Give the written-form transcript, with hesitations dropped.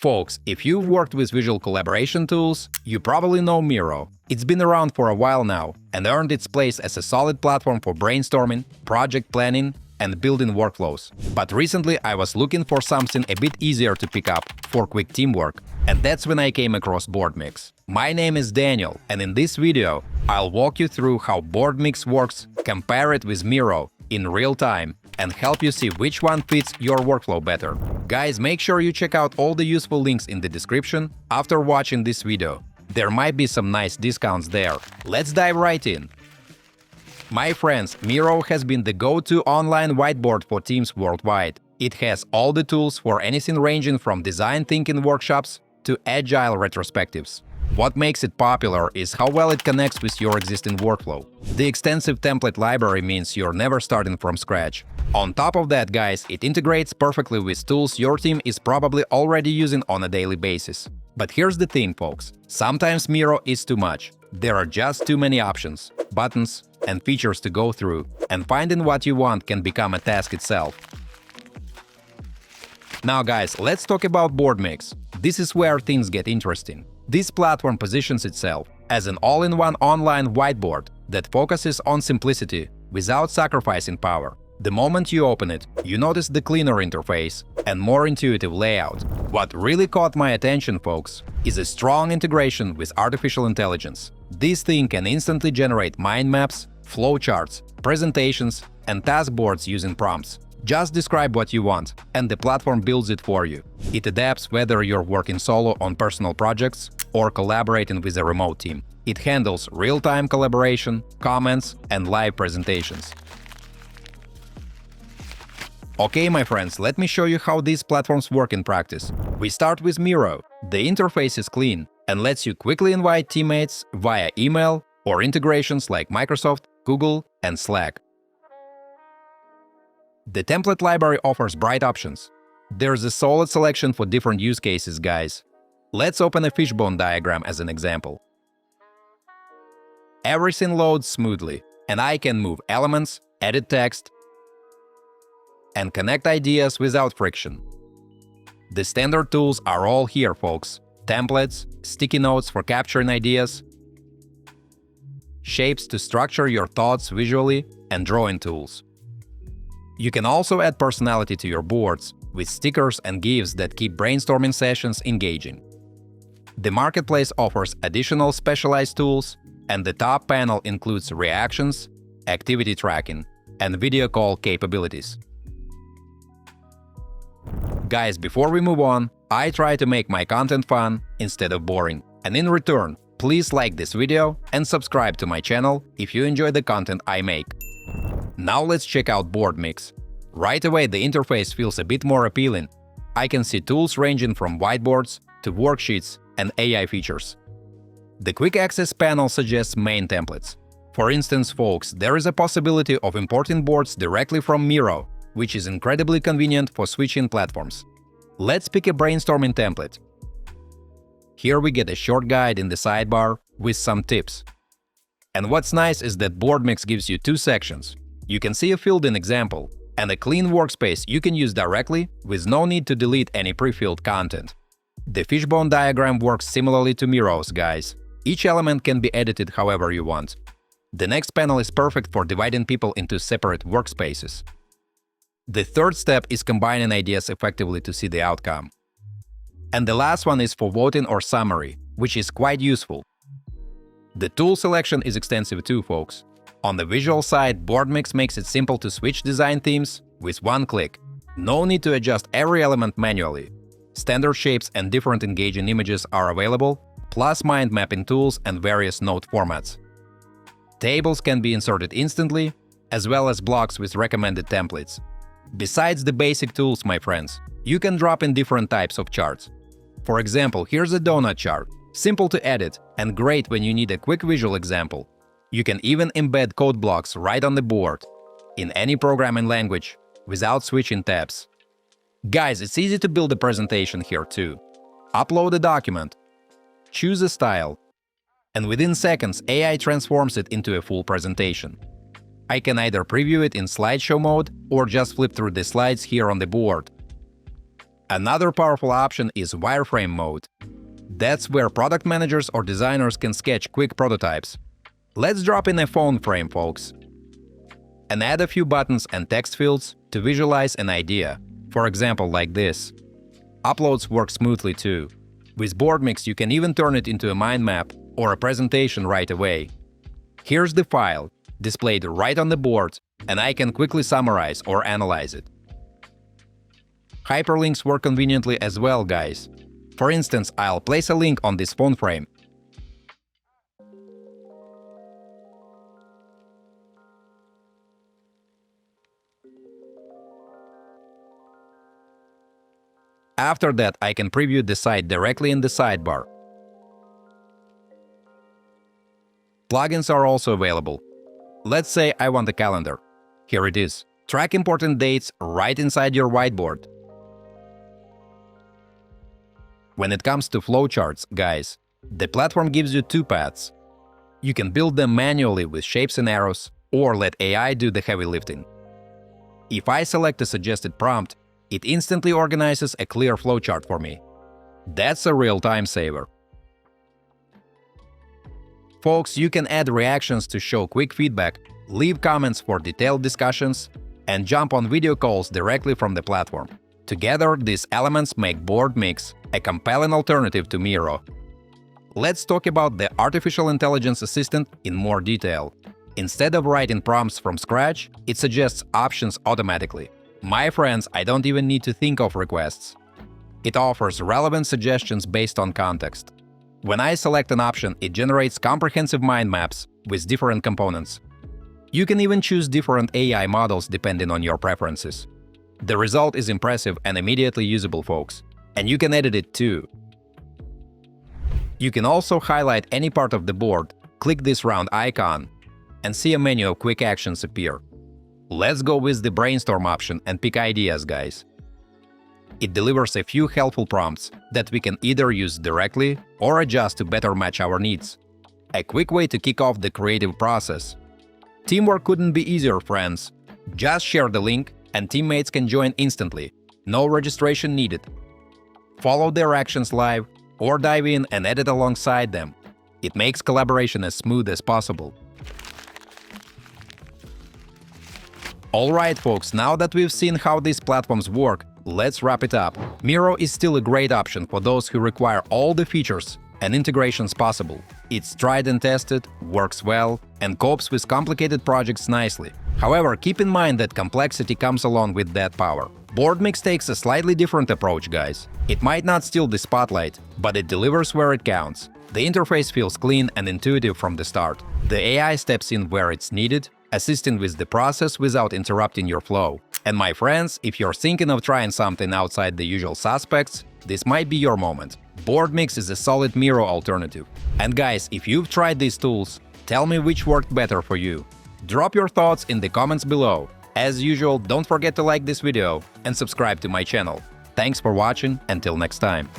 Folks, if you've worked with visual collaboration tools, you probably know Miro. It's been around for a while now and earned its place as a solid platform for brainstorming, project planning, and building workflows. But recently I was looking for something a bit easier to pick up for quick teamwork, and that's when I came across Boardmix. My name is Daniel, and in this video I'll walk you through how Boardmix works, compare it with Miro in real time, and help you see which one fits your workflow better. Guys, make sure you check out all the useful links in the description after watching this video. There might be some nice discounts there. Let's dive right in. My friends, Miro has been the go-to online whiteboard for teams worldwide. It has all the tools for anything ranging from design thinking workshops to agile retrospectives. What makes it popular is how well it connects with your existing workflow. The extensive template library means you're never starting from scratch. On top of that, guys, it integrates perfectly with tools your team is probably already using on a daily basis. But here's the thing, folks. Sometimes Miro is too much. There are just too many options, buttons, and features to go through, and finding what you want can become a task itself. Now, guys, let's talk about Boardmix. This is where things get interesting. This platform positions itself as an all-in-one online whiteboard that focuses on simplicity without sacrificing power. The moment you open it, you notice the cleaner interface and more intuitive layout. What really caught my attention, folks, is a strong integration with artificial intelligence. This thing can instantly generate mind maps, flowcharts, presentations, and task boards using prompts. Just describe what you want, and the platform builds it for you. It adapts whether you're working solo on personal projects or collaborating with a remote team. It handles real-time collaboration, comments, and live presentations. Okay, my friends, let me show you how these platforms work in practice. We start with Miro. The interface is clean and lets you quickly invite teammates via email or integrations like Microsoft, Google, and Slack. The template library offers bright options. There's a solid selection for different use cases, guys. Let's open a fishbone diagram as an example. Everything loads smoothly, and I can move elements, edit text, and connect ideas without friction. The standard tools are all here, folks. Templates, sticky notes for capturing ideas, shapes to structure your thoughts visually, and drawing tools. You can also add personality to your boards with stickers and GIFs that keep brainstorming sessions engaging. The marketplace offers additional specialized tools, and the top panel includes reactions, activity tracking, and video call capabilities. Guys, before we move on, I try to make my content fun instead of boring. And in return, please like this video and subscribe to my channel if you enjoy the content I make. Now let's check out Boardmix. Right away, the interface feels a bit more appealing. I can see tools ranging from whiteboards to worksheets and AI features. The quick access panel suggests main templates. For instance, folks, there is a possibility of importing boards directly from Miro, which is incredibly convenient for switching platforms. Let's pick a brainstorming template. Here we get a short guide in the sidebar with some tips. And what's nice is that Boardmix gives you two sections. You can see a filled-in example and a clean workspace you can use directly with no need to delete any pre-filled content. The fishbone diagram works similarly to Miro's, guys. Each element can be edited however you want. The next panel is perfect for dividing people into separate workspaces. The third step is combining ideas effectively to see the outcome. And the last one is for voting or summary, which is quite useful. The tool selection is extensive too, folks. On the visual side, Boardmix makes it simple to switch design themes with one click. No need to adjust every element manually. Standard shapes and different engaging images are available, plus mind mapping tools and various note formats. Tables can be inserted instantly, as well as blocks with recommended templates. Besides the basic tools, my friends, you can drop in different types of charts. For example, here's a donut chart, simple to edit and great when you need a quick visual example. You can even embed code blocks right on the board, in any programming language, without switching tabs. Guys, it's easy to build a presentation here too. Upload a document, choose a style, and within seconds AI transforms it into a full presentation. I can either preview it in slideshow mode or just flip through the slides here on the board. Another powerful option is wireframe mode. That's where product managers or designers can sketch quick prototypes. Let's drop in a phone frame, folks, and add a few buttons and text fields to visualize an idea. For example, like this. Uploads work smoothly too. With Boardmix, you can even turn it into a mind map or a presentation right away. Here's the file, displayed right on the board, and I can quickly summarize or analyze it. Hyperlinks work conveniently as well, guys. For instance, I'll place a link on this phone frame. After that, I can preview the site directly in the sidebar. Plugins are also available. Let's say I want a calendar. Here it is. Track important dates right inside your whiteboard. When it comes to flowcharts, guys, the platform gives you two paths. You can build them manually with shapes and arrows, or let AI do the heavy lifting. If I select a suggested prompt, it instantly organizes a clear flowchart for me. That's a real time saver. Folks, you can add reactions to show quick feedback, leave comments for detailed discussions, and jump on video calls directly from the platform. Together, these elements make Boardmix a compelling alternative to Miro. Let's talk about the artificial intelligence assistant in more detail. Instead of writing prompts from scratch, it suggests options automatically. My friends, I don't even need to think of requests. It offers relevant suggestions based on context. When I select an option, it generates comprehensive mind maps with different components. You can even choose different AI models depending on your preferences. The result is impressive and immediately usable, folks. And you can edit it too. You can also highlight any part of the board, click this round icon, and see a menu of quick actions appear. Let's go with the brainstorm option and pick ideas, guys. It delivers a few helpful prompts that we can either use directly or adjust to better match our needs. A quick way to kick off the creative process. Teamwork couldn't be easier, friends. Just share the link and teammates can join instantly. No registration needed. Follow their actions live or dive in and edit alongside them. It makes collaboration as smooth as possible. Alright, folks, now that we've seen how these platforms work, let's wrap it up. Miro is still a great option for those who require all the features and integrations possible. It's tried and tested, works well, and copes with complicated projects nicely. However, keep in mind that complexity comes along with that power. Boardmix takes a slightly different approach, guys. It might not steal the spotlight, but it delivers where it counts. The interface feels clean and intuitive from the start. The AI steps in where it's needed, assisting with the process without interrupting your flow. And my friends, if you're thinking of trying something outside the usual suspects, this might be your moment. Boardmix is a solid Miro alternative. And guys, if you've tried these tools, tell me which worked better for you. Drop your thoughts in the comments below. As usual, don't forget to like this video and subscribe to my channel. Thanks for watching, until next time.